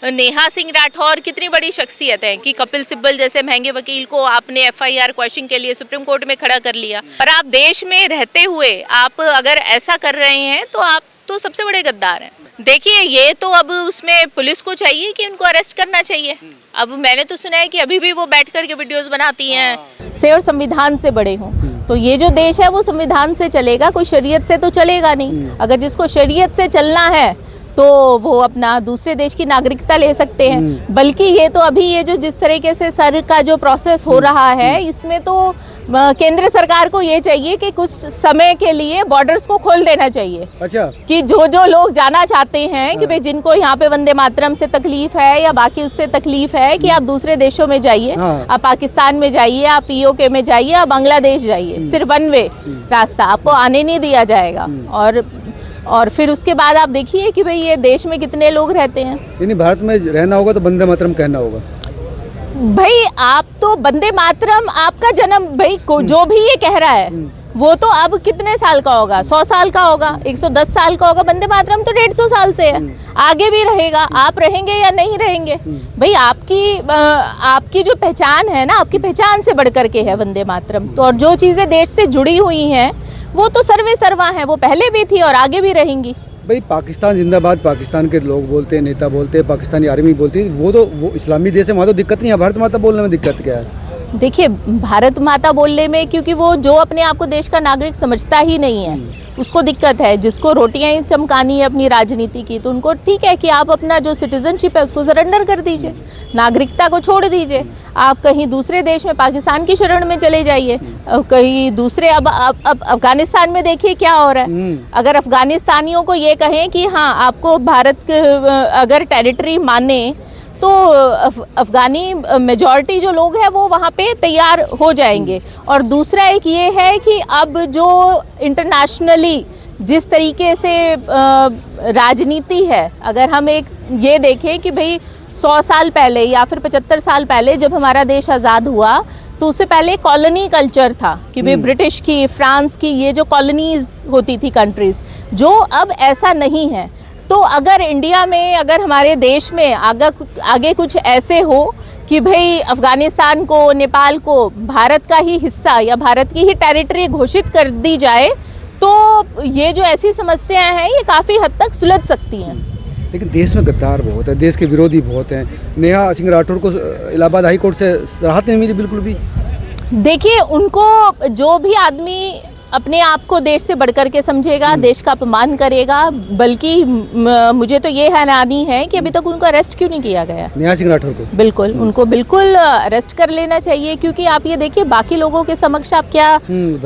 नेहा सिंह राठौर कितनी बड़ी शख्सियत है कि कपिल सिब्बल जैसे महंगे वकील को आपने एफआईआर क्वेश्चन के लिए सुप्रीम कोर्ट में खड़ा कर लिया। और आप देश में रहते हुए आप अगर ऐसा कर रहे हैं तो आप तो सबसे बड़े गद्दार हैं। देखिए, ये तो अब उसमें पुलिस को चाहिए कि उनको अरेस्ट करना चाहिए। अब मैंने तो सुना है कि अभी भी वो बैठ कर के वीडियोस बनाती हैं से और संविधान से बड़े हों। तो ये जो देश है वो संविधान से चलेगा, कोई शरीयत से तो चलेगा नहीं। अगर जिसको शरीयत से चलना है तो वो अपना दूसरे देश की नागरिकता ले सकते हैं। बल्कि ये तो अभी ये जो जिस तरीके से सर का जो प्रोसेस हो रहा है, इसमें तो केंद्र सरकार को ये चाहिए कि कुछ समय के लिए बॉर्डर्स को खोल देना चाहिए। अच्छा। कि जो लोग जाना चाहते हैं कि भाई जिनको यहाँ पे वंदे मातरम से तकलीफ है या बाकी उससे तकलीफ है कि आप दूसरे देशों में जाइए, आप पाकिस्तान में जाइए, आप पीओके में जाइए, आप बांग्लादेश जाइए, सिर्फ वन वे रास्ता, आपको आने नहीं दिया जाएगा। और फिर उसके बाद आप देखिए कि भाई ये देश में कितने लोग रहते हैं। यानी भारत में रहना होगा तो वंदे मातरम कहना होगा। भाई आप तो वंदे मातरम, आपका जन्म भाई को जो भी ये कह रहा है वो तो अब कितने साल का होगा, 100 साल का होगा, 110 साल का होगा। वंदे मातरम तो 150 साल से है, आगे भी रहेगा। आप रहेंगे या नहीं रहेंगे, भाई आपकी जो पहचान है ना, आपकी पहचान से बढ़ करके है वंदे मातरम। तो और जो चीजें देश से जुड़ी हुई हैं वो तो सर्वे सर्वा है, वो पहले भी थी और आगे भी रहेंगी। भाई पाकिस्तान जिंदाबाद पाकिस्तान के लोग बोलते हैं, नेता बोलते हैं, पाकिस्तानी आर्मी बोलती है, वो इस्लामी देश है, वहाँ तो दिक्कत नहीं है। भारत माता बोलने में दिक्कत क्या है? देखिए, भारत माता बोलने में क्योंकि वो जो अपने आप को देश का नागरिक समझता ही नहीं है उसको दिक्कत है। जिसको रोटियां ही चमकानी है अपनी राजनीति की, तो उनको ठीक है कि आप अपना जो सिटीजनशिप है उसको सरेंडर कर दीजिए, नागरिकता को छोड़ दीजिए। आप कहीं दूसरे देश में पाकिस्तान की शरण में चले जाइए, कहीं दूसरे अब अफगानिस्तान में देखिए क्या हो रहा है। अगर अफगानिस्तानियों को ये कहें कि हाँ आपको भारत अगर टेरिटरी माने तो अफगानी मेजॉरिटी जो लोग हैं वो वहाँ पे तैयार हो जाएंगे। और दूसरा एक ये है कि अब जो इंटरनेशनली जिस तरीके से राजनीति है, अगर हम एक ये देखें कि भाई 100 साल पहले या फिर 75 साल पहले जब हमारा देश आज़ाद हुआ तो उससे पहले कॉलोनी कल्चर था कि भाई ब्रिटिश की, फ्रांस की, ये जो कॉलोनीज होती थी कंट्रीज, जो अब ऐसा नहीं है। तो अगर इंडिया में, अगर हमारे देश में आगे कुछ ऐसे हो कि भाई अफगानिस्तान को, नेपाल को भारत का ही हिस्सा या भारत की ही टेरिटरी घोषित कर दी जाए तो ये जो ऐसी समस्याएं हैं ये काफ़ी हद तक सुलझ सकती हैं। लेकिन देश में गद्दार बहुत है, देश के विरोधी बहुत हैं। नेहा सिंह राठौर को इलाहाबाद हाई कोर्ट से राहत नहीं मिली बिल्कुल भी। देखिए, उनको जो भी आदमी अपने आप को देश से बढ़कर के समझेगा, देश का अपमान करेगा, बल्कि मुझे तो ये हैरानी है कि अभी तक उनको अरेस्ट क्यों नहीं किया गया। नेहा सिंह राठौर को बिल्कुल उनको बिल्कुल अरेस्ट कर लेना चाहिए। क्योंकि आप ये देखिए बाकी लोगों के समक्ष आप क्या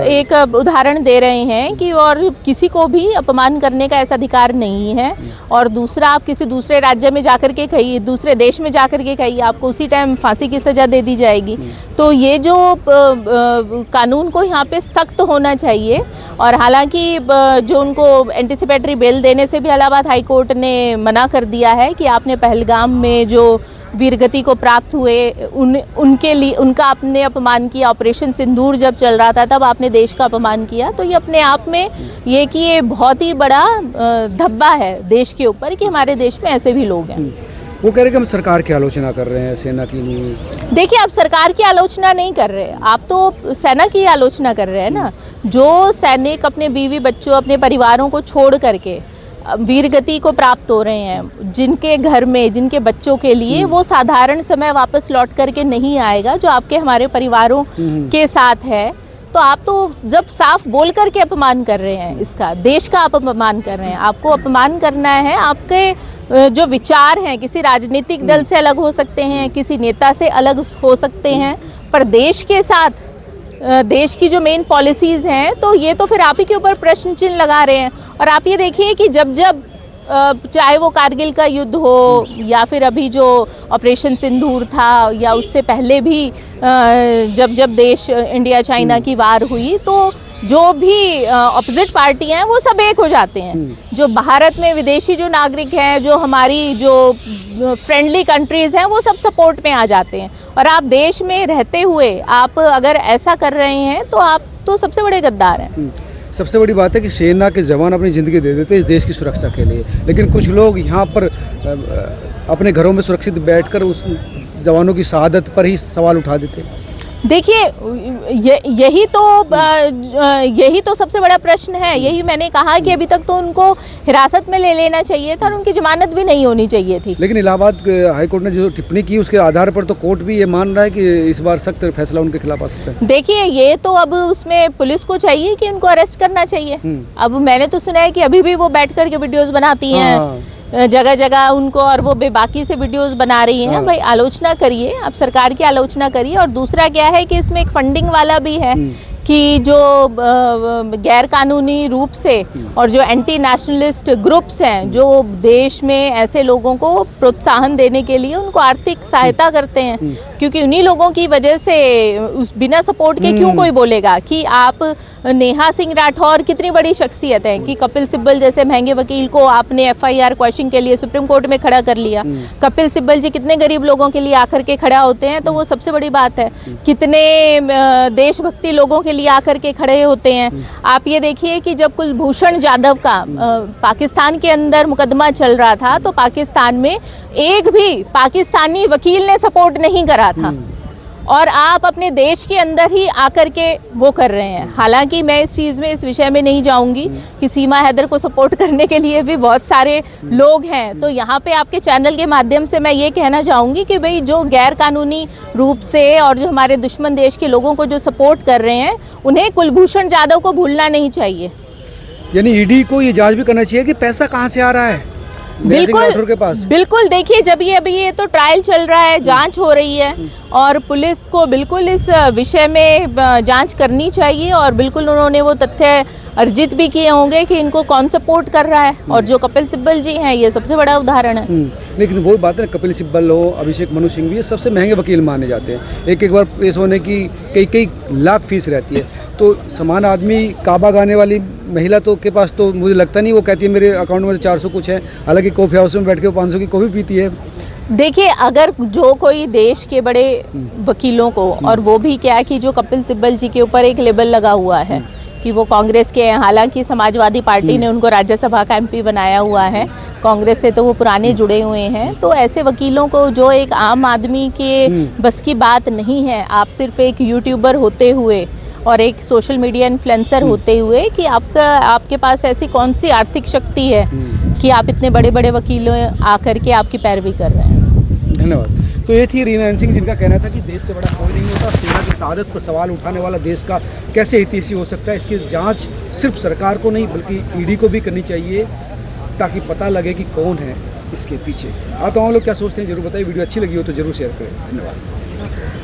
एक उदाहरण दे रहे हैं कि और किसी को भी अपमान करने का ऐसा अधिकार नहीं है। और दूसरा, आप किसी दूसरे राज्य में जाकर के कहिए, दूसरे देश में जाकर के कहिए, आपको उसी टाइम फांसी की सजा दे दी जाएगी। तो ये जो कानून को यहाँ पे सख्त होना चाहिए। और हालांकि जो उनको एंटिसिपेटरी बेल देने से भी इलाहाबाद हाई कोर्ट ने मना कर दिया है कि आपने पहलगाम में जो वीरगति को प्राप्त हुए उनके लिए उनका आपने अपमान किया। ऑपरेशन सिंदूर जब चल रहा था तब आपने देश का अपमान किया। तो ये अपने आप में ये कि ये बहुत ही बड़ा धब्बा है देश के ऊपर कि हमारे देश में ऐसे भी लोग हैं। वो कह रहे कि हम सरकार की आलोचना कर रहे हैं, सेना की नहीं। देखिए, आप सरकार की आलोचना नहीं कर रहे, आप तो सेना की आलोचना कर रहे हैं ना। जो सैनिक अपने बीवी बच्चों, अपने परिवारों को छोड़ करके वीरगति को प्राप्त हो रहे हैं, जिनके घर में, जिनके बच्चों के लिए वो साधारण समय वापस लौट करके नहीं आएगा जो आपके हमारे परिवारों के साथ है, तो आप तो जब साफ बोल करके अपमान कर रहे हैं, इसका देश का आप अपमान कर रहे हैं। आपको अपमान करना है, आपके जो विचार हैं किसी राजनीतिक दल से अलग हो सकते हैं, किसी नेता से अलग हो सकते हैं, पर देश के साथ देश की जो मेन पॉलिसीज़ हैं तो ये तो फिर आप ही के ऊपर प्रश्न चिन्ह लगा रहे हैं। और आप ये देखिए कि जब चाहे वो कारगिल का युद्ध हो या फिर अभी जो ऑपरेशन सिंदूर था या उससे पहले भी जब देश इंडिया चाइना की वार हुई, तो जो भी ऑपोजिट पार्टी हैं वो सब एक हो जाते हैं। जो भारत में विदेशी जो नागरिक हैं, जो हमारी जो फ्रेंडली कंट्रीज़ हैं, वो सब सपोर्ट में आ जाते हैं। और आप देश में रहते हुए आप अगर ऐसा कर रहे हैं तो आप तो सबसे बड़े गद्दार हैं। सबसे बड़ी बात है कि सेना के जवान अपनी ज़िंदगी दे देते हैं इस देश की सुरक्षा के लिए, लेकिन कुछ लोग यहाँ पर अपने घरों में सुरक्षित बैठकर उस जवानों की शहादत पर ही सवाल उठा देते। देखिए यही तो सबसे बड़ा प्रश्न है। यही मैंने कहा कि अभी तक तो उनको हिरासत में ले लेना चाहिए था और उनकी जमानत भी नहीं होनी चाहिए थी। लेकिन इलाहाबाद हाईकोर्ट ने जो टिप्पणी की उसके आधार पर तो कोर्ट भी ये मान रहा है कि इस बार सख्त फैसला उनके खिलाफ आ सकता है। देखिए ये तो अब उसमें पुलिस को चाहिए कि उनको अरेस्ट करना चाहिए। अब मैंने तो सुना है कि अभी भी वो बैठ कर के वीडियोस बनाती हैं, जगह जगह उनको, और वो बेबाकी से वीडियोस बना रही हैं। भाई आलोचना करिए, आप सरकार की आलोचना करिए। और दूसरा क्या है कि इसमें एक फंडिंग वाला भी है कि जो गैर कानूनी रूप से और जो एंटी नेशनलिस्ट ग्रुप्स हैं जो देश में ऐसे लोगों को प्रोत्साहन देने के लिए उनको आर्थिक सहायता करते हैं, क्योंकि उन्हीं लोगों की वजह से उस बिना सपोर्ट के क्यों कोई बोलेगा कि आप नेहा सिंह राठौर कितनी बड़ी शख्सियत है कि कपिल सिब्बल जैसे महंगे वकील को आपने FIR क्वेश्चन के लिए सुप्रीम कोर्ट में खड़ा कर लिया। कपिल सिब्बल जी कितने गरीब लोगों के लिए आकर के खड़ा होते हैं, तो वो सबसे बड़ी बात है। कितने देशभक्ति लोगों के लिए आकर के खड़े होते हैं। आप ये देखिए कि जब कुलभूषण जाधव का पाकिस्तान के अंदर मुकदमा चल रहा था तो पाकिस्तान में एक भी पाकिस्तानी वकील ने सपोर्ट नहीं करा था, और आप अपने देश के अंदर ही आकर के वो कर रहे हैं। हालांकि मैं इस चीज़ में, इस विषय में नहीं जाऊंगी कि सीमा हैदर को सपोर्ट करने के लिए भी बहुत सारे लोग हैं। तो यहाँ पे आपके चैनल के माध्यम से मैं ये कहना चाहूँगी कि भाई जो गैर कानूनी रूप से और जो हमारे दुश्मन देश के लोगों को जो सपोर्ट कर रहे हैं, उन्हें कुलभूषण जाधव को भूलना नहीं चाहिए। यानी ईडी को ये जांच भी करना चाहिए कि पैसा कहाँ से आ रहा है राठौर के पास। बिल्कुल देखिए, जब अभी ये तो ट्रायल चल रहा है, जांच हो रही है, और पुलिस को बिल्कुल इस विषय में जांच करनी चाहिए। और बिल्कुल उन्होंने वो तथ्य अर्जित भी किए होंगे कि इनको कौन सपोर्ट कर रहा है। और जो कपिल सिब्बल जी हैं, ये सबसे बड़ा उदाहरण है। लेकिन वो बात है, कपिल सिब्बल हो, अभिषेक मनु सिंह भी, ये सबसे महंगे वकील माने जाते हैं। एक बार पेश होने की कई लाख फीस रहती है। तो समान आदमी काबा गाने वाली महिला तो के पास तो मुझे लगता नहीं, वो कहती है मेरे अकाउंट में 400 कुछ है, हालांकि कॉफ़ी हाउस में बैठ के 500 की कॉफ़ी पीती है। देखिए, अगर जो कोई देश के बड़े वकीलों को, और वो भी क्या कि जो कपिल सिब्बल जी के ऊपर एक लेबल लगा हुआ है कि वो कांग्रेस के हैं, हालांकि समाजवादी पार्टी ने उनको राज्यसभा का MP बनाया हुआ है, कांग्रेस से तो वो पुराने जुड़े हुए हैं। तो ऐसे वकीलों को, जो एक आम आदमी के बस की बात नहीं है, आप सिर्फ एक यूट्यूबर होते हुए और एक सोशल मीडिया इन्फ्लुएंसर होते हुए, कि आपके पास ऐसी कौन सी आर्थिक शक्ति है कि आप इतने बड़े बड़े वकीलों आकर के आपकी पैरवी कर रहे हैं। धन्यवाद। तो ये थी रीना सिंह, जिनका कहना था कि देश से बड़ा कोई नहीं होता। सेना की शहादत पर सवाल उठाने वाला देश का कैसे हितैषी हो सकता है, इसकी जांच सिर्फ सरकार को नहीं बल्कि ईडी को भी करनी चाहिए, ताकि पता लगे कि कौन है इसके पीछे। आप लोग क्या सोचते हैं जरूर बताइए। वीडियो अच्छी लगी हो तो जरूर शेयर करें। धन्यवाद।